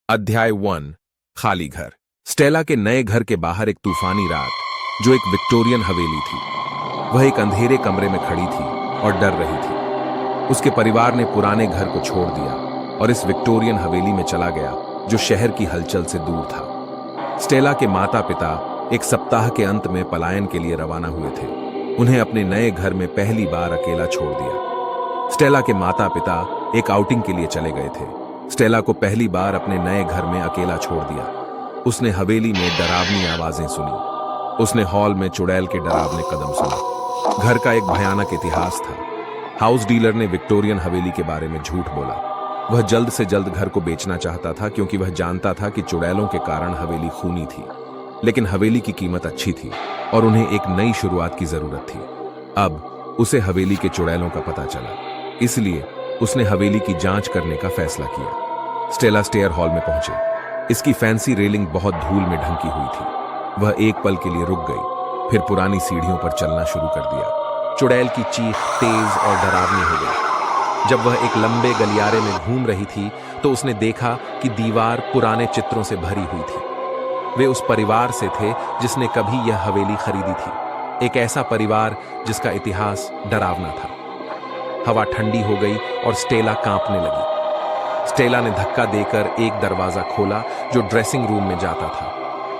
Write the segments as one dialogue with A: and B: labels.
A: अध्याय 1 खाली घर। स्टेला के नए घर के बाहर एक तूफानी रात, जो एक विक्टोरियन हवेली थी। वह एक अंधेरे कमरे में खड़ी थी और डर रही थी। उसके परिवार ने पुराने घर को छोड़ दिया और इस विक्टोरियन हवेली में चला गया, जो शहर की हलचल से दूर था। स्टेला के माता पिता एक सप्ताह के अंत में पलायन के लिए रवाना हुए थे। उन्हें अपने नए घर में पहली बार अकेला छोड़ दिया। स्टेला के माता पिता एक आउटिंग के लिए चले गए थे। स्टेला को पहली बार अपने नए घर में अकेला छोड़ दिया। उसने हवेली में डरावनी आवाजें सुनी। उसने हॉल में चुड़ैल के डरावने कदम सुने। घर का एक भयानक इतिहास था। हाउस डीलर ने विक्टोरियन हवेली के बारे में झूठ बोला। वह जल्द से जल्द घर को बेचना चाहता था, क्योंकि वह जानता था कि चुड़ैलों के कारण हवेली खूनी थी। लेकिन हवेली की कीमत अच्छी थी और उन्हें एक नई शुरुआत की जरूरत थी। अब उसे हवेली के चुड़ैलों का पता चला, इसलिए उसने हवेली की जांच करने का फैसला किया। स्टेला स्टेयर हॉल में पहुंचे। इसकी फैंसी रेलिंग बहुत धूल में ढंकी हुई थी। वह एक पल के लिए रुक गई, फिर पुरानी सीढ़ियों पर चलना शुरू कर दिया। चुड़ैल की चीख तेज और डरावनी हो गई। जब वह एक लंबे गलियारे में घूम रही थी, तो उसने देखा कि दीवार पुराने चित्रों से भरी हुई थी। वे उस परिवार से थे जिसने कभी यह हवेली खरीदी थी। एक ऐसा परिवार जिसका इतिहास डरावना था। हवा ठंडी हो गई और स्टेला कांपने लगी। स्टेला ने धक्का देकर एक दरवाजा खोला जो ड्रेसिंग रूम में जाता था।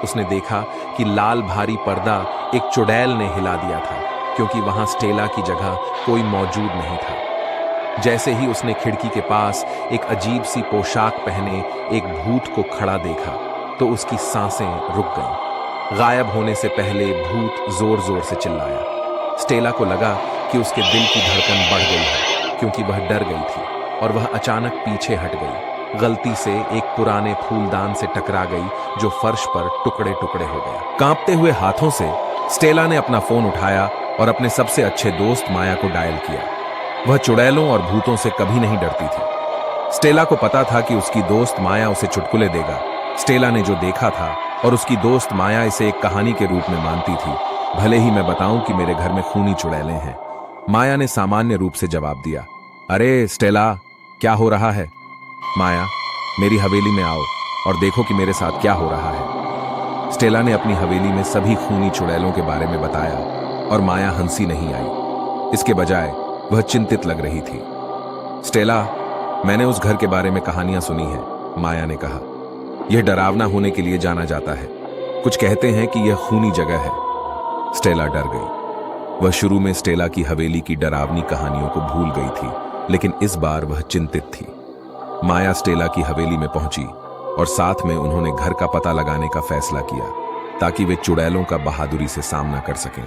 A: उसने देखा कि लाल भारी पर्दा एक चुड़ैल ने हिला दिया था, क्योंकि वहां स्टेला की जगह कोई मौजूद नहीं था। जैसे ही उसने खिड़की के पास एक अजीब सी पोशाक पहने एक भूत को खड़ा देखा, तो उसकी सांसें रुक गईं। गायब होने से पहले भूत जोर जोर से चिल्लाया। स्टेला को लगा कि उसके दिल की धड़कन बढ़ गई है, क्योंकि वह डर गई थी और वह अचानक पीछे हट गई। गलती से एक पुराने फूलदान से टकरा गई, जो फर्श पर टुकड़े टुकड़े हो गया। कांपते हुए हाथों से स्टेला ने अपना फोन उठाया और अपने सबसे अच्छे दोस्त माया को डायल किया। वह चुड़ैलों और भूतों से कभी नहीं डरती थी। स्टेला को पता था कि उसकी दोस्त माया उसे चुटकुले देगा। स्टेला ने जो देखा था और उसकी दोस्त माया इसे एक कहानी के रूप में मानती थी। भले ही मैं बताऊं कि मेरे घर में खूनी चुड़ैलें हैं, माया ने सामान्य रूप से जवाब दिया। अरे स्टेला, क्या हो रहा है? माया, मेरी हवेली में आओ और देखो कि मेरे साथ क्या हो रहा है। स्टेला ने अपनी हवेली में सभी खूनी चुड़ैलों के बारे में बताया और माया हंसी नहीं आई। इसके बजाय वह चिंतित लग रही थी। स्टेला, मैंने उस घर के बारे में कहानियां सुनी है, माया ने कहा। यह डरावना होने के लिए जाना जाता है। कुछ कहते हैं कि यह खूनी जगह है। स्टेला डर गई। वह शुरू में स्टेला की हवेली की डरावनी कहानियों को भूल गई थी, लेकिन इस बार वह चिंतित थी। माया स्टेला की हवेली में पहुंची और साथ में उन्होंने घर का पता लगाने का फैसला किया, ताकि वे चुड़ैलों का बहादुरी से सामना कर सकें।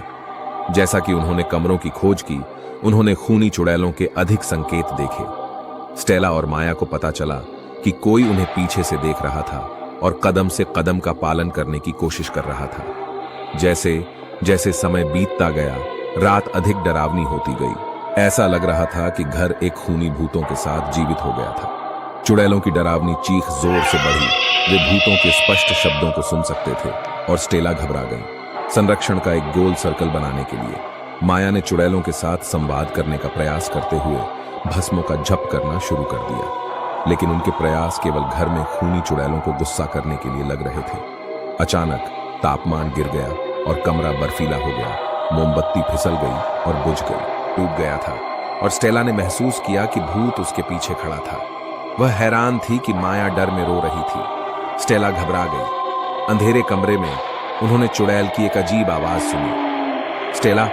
A: जैसा कि उन्होंने कमरों की खोज की, उन्होंने खूनी चुड़ैलों के अधिक संकेत देखे। स्टेला और माया को पता चला कि कोई उन्हें पीछे से देख रहा था और कदम से कदम का पालन करने की कोशिश कर रहा था। जैसे जैसे समय बीतता गया, रात अधिक डरावनी होती गई। ऐसा लग रहा था कि घर एक खूनी भूतों के साथ जीवित हो गया था। चुड़ैलों की डरावनी चीख जोर से बढ़ी। वे भूतों के स्पष्ट शब्दों को सुन सकते थे और स्टेला घबरा गई। संरक्षण का एक गोल सर्कल बनाने के लिए माया ने चुड़ैलों के साथ संवाद करने का प्रयास करते हुए भस्मों का झप करना शुरू कर दिया। लेकिन उनके प्रयास केवल घर में खूनी चुड़ैलों को गुस्सा करने के लिए लग रहे थे। अचानक तापमान गिर गया और कमरा बर्फीला हो गया। मोमबत्ती फिसल गई और बुझ गई, टूट गया था, और स्टेला ने महसूस किया कि भूत उसके पीछे खड़ा था। वह हैरान थी कि माया डर में रो रही थी। स्टेला घबरा गई। अंधेरे कमरे में उन्होंने चुड़ैल की एक अजीब आवाज सुनी। स्टेला,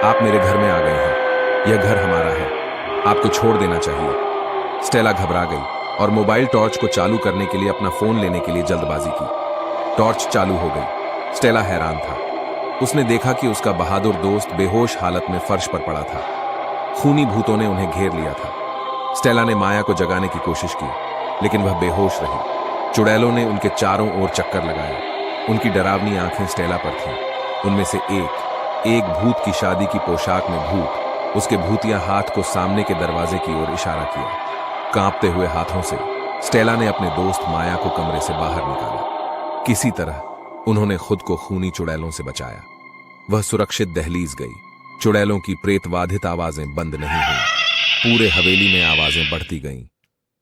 A: आप मेरे घर में आ गए हैं। यह घर हमारा है। आपको छोड़ देना चाहिए। स्टेला घबरा गई और मोबाइल टॉर्च को चालू करने के लिए अपना फोन लेने के लिए जल्दबाजी की। टॉर्च चालू हो गई। स्टेला हैरान था। उसने देखा कि उसका बहादुर दोस्त बेहोश हालत में फर्श पर पड़ा था। खूनी भूतों ने उन्हें घेर लिया था। स्टेला ने माया को जगाने की कोशिश की, लेकिन वह बेहोश रही। चुड़ैलों ने उनके चारों ओर चक्कर लगाए। उनकी डरावनी आंखें स्टेला पर थीं। उनमें से एक भूत की शादी की पोशाक में भूत, उसके भूतिया हाथ को सामने के दरवाजे की ओर इशारा किया। कांपते हुए हाथों से स्टेला ने अपने दोस्त माया को कमरे से बाहर निकाला। किसी तरह उन्होंने खुद को खूनी चुड़ैलों से बचाया। वह सुरक्षित दहलीज गई। चुड़ैलों की प्रेतवाधित आवाजें बंद नहीं हुई। पूरे हवेली में आवाजें बढ़ती गईं।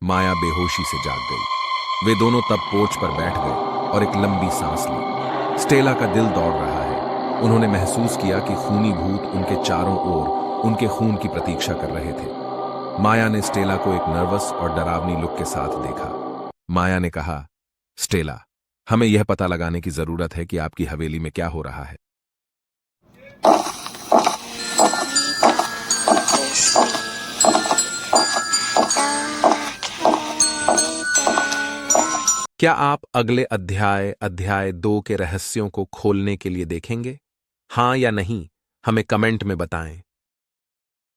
A: माया बेहोशी से जाग गई। वे दोनों तब पोच पर बैठ गए और एक लंबी सांस ली। स्टेला का दिल दौड़ रहा है। उन्होंने महसूस किया कि खूनी भूत उनके चारों ओर उनके खून की प्रतीक्षा कर रहे थे। माया ने स्टेला को एक नर्वस और डरावनी लुक के साथ देखा। माया ने कहा, स्टेला, हमें यह पता लगाने की जरूरत है कि आपकी हवेली में क्या हो रहा है। क्या आप अगले अध्याय 2 के रहस्यों को खोलने के लिए देखेंगे? हाँ या नहीं, हमें कमेंट में बताएं।